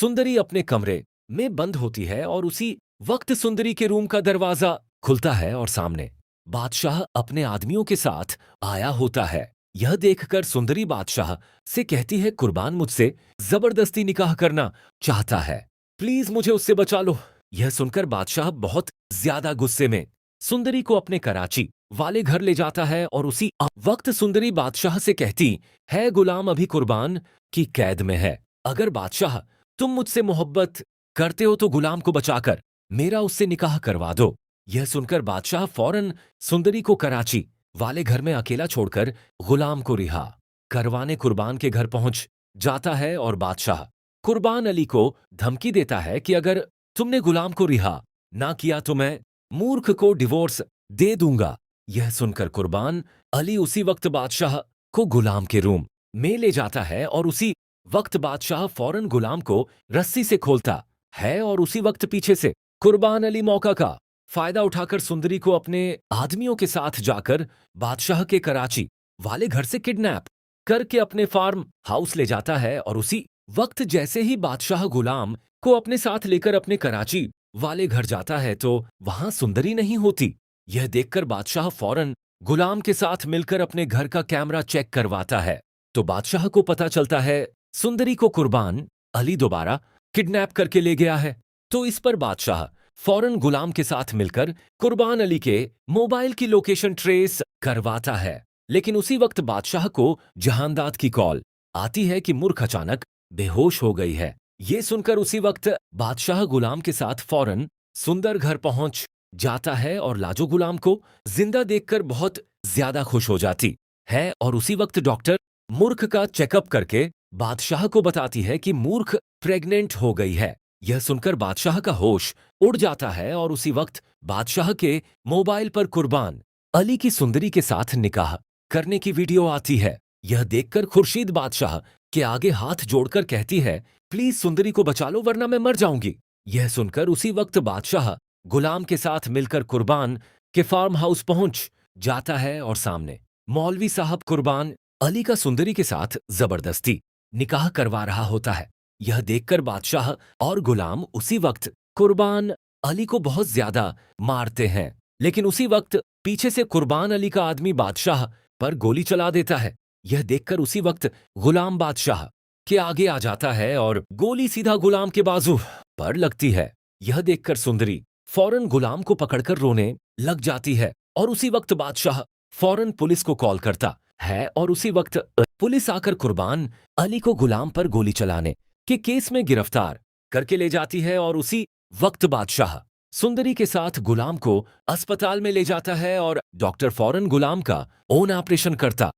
सुंदरी अपने कमरे में बंद होती है और उसी वक्त सुंदरी के रूम का दरवाजा खुलता है और सामने बादशाह अपने आदमियों के साथ आया होता है। यह देखकर सुंदरी बादशाह से कहती है, कुर्बान मुझसे जबरदस्ती निकाह करना चाहता है, प्लीज मुझे उससे बचा लो। यह सुनकर बादशाह बहुत ज्यादा गुस्से में सुंदरी को अपने कराची वाले घर ले जाता है और उसी वक्त सुंदरी बादशाह से कहती है, गुलाम अभी कुर्बान की कैद में है। अगर बादशाह तुम मुझसे मोहब्बत करते हो तो गुलाम को बचाकर मेरा उससे निकाह करवा दो। यह सुनकर बादशाह फौरन सुंदरी को कराची वाले घर में अकेला छोड़कर गुलाम को रिहा करवाने कुर्बान के घर पहुंच जाता है और बादशाह कुर्बान अली को धमकी देता है कि अगर तुमने गुलाम को रिहा ना किया तो मैं मूर्ख को डिवोर्स दे दूंगा। यह सुनकर कुर्बान अली उसी वक्त बादशाह को गुलाम के रूम में ले जाता है और उसी वक्त बादशाह फौरन गुलाम को रस्सी से खोलता है और उसी वक्त पीछे से कुर्बान अली मौका का फायदा उठाकर सुंदरी को अपने आदमियों के साथ जाकर बादशाह के कराची वाले घर से किडनैप करके अपने फार्म हाउस ले जाता है और उसी वक्त जैसे ही बादशाह गुलाम को अपने साथ लेकर अपने कराची वाले घर जाता है तो वहां सुंदरी नहीं होती। यह देखकर बादशाह फौरन गुलाम के साथ मिलकर अपने घर का कैमरा चेक करवाता है तो बादशाह को पता चलता है सुंदरी को कुर्बान अली दोबारा किडनैप करके ले गया है। तो इस पर बादशाह फौरन गुलाम के साथ मिलकर कुर्बान अली के मोबाइल की लोकेशन ट्रेस करवाता है। लेकिन उसी वक्त बादशाह को जहांदाद की कॉल आती है कि मूर्ख अचानक बेहोश हो गई है। ये सुनकर उसी वक्त बादशाह गुलाम के साथ फौरन सुंदर घर पहुंच जाता है और लाजो गुलाम को जिंदा देखकर बहुत ज्यादा खुश हो जाती है और उसी वक्त डॉक्टर मूर्ख का चेकअप करके बादशाह को बताती है कि मूर्ख प्रेग्नेंट हो गई है। यह सुनकर बादशाह का होश उड़ जाता है और उसी वक्त बादशाह के मोबाइल पर कुर्बान अली की सुंदरी के साथ निकाह करने की वीडियो आती है। यह देखकर खुर्शीद बादशाह के आगे हाथ जोड़कर कहती है, प्लीज सुंदरी को बचा लो वरना मैं मर जाऊंगी। यह सुनकर उसी वक्त बादशाह गुलाम के साथ मिलकर कुर्बान के फार्म हाउस पहुंच जाता है और सामने मौलवी साहब कुर्बान अली का सुंदरी के साथ जबरदस्ती निकाह करवा रहा होता है। यह देखकर बादशाह और गुलाम उसी वक्त कुर्बान अली को बहुत ज्यादा मारते हैं। लेकिन उसी वक्त पीछे से कुर्बान अली का आदमी बादशाह पर गोली चला देता है। यह देखकर उसी वक्त गुलाम बादशाह के आगे आ जाता है और गोली सीधा गुलाम के बाजू पर लगती है। यह देखकर सुंदरी फौरन गुलाम को पकड़कर रोने लग जाती है और उसी वक्त बादशाह फौरन पुलिस को कॉल करता है और उसी वक्त पुलिस आकर कुर्बान अली को गुलाम पर गोली चलाने के केस में गिरफ्तार करके ले जाती है और उसी वक्त बादशाह सुंदरी के साथ गुलाम को अस्पताल में ले जाता है और डॉक्टर फौरन गुलाम का ओन ऑपरेशन करता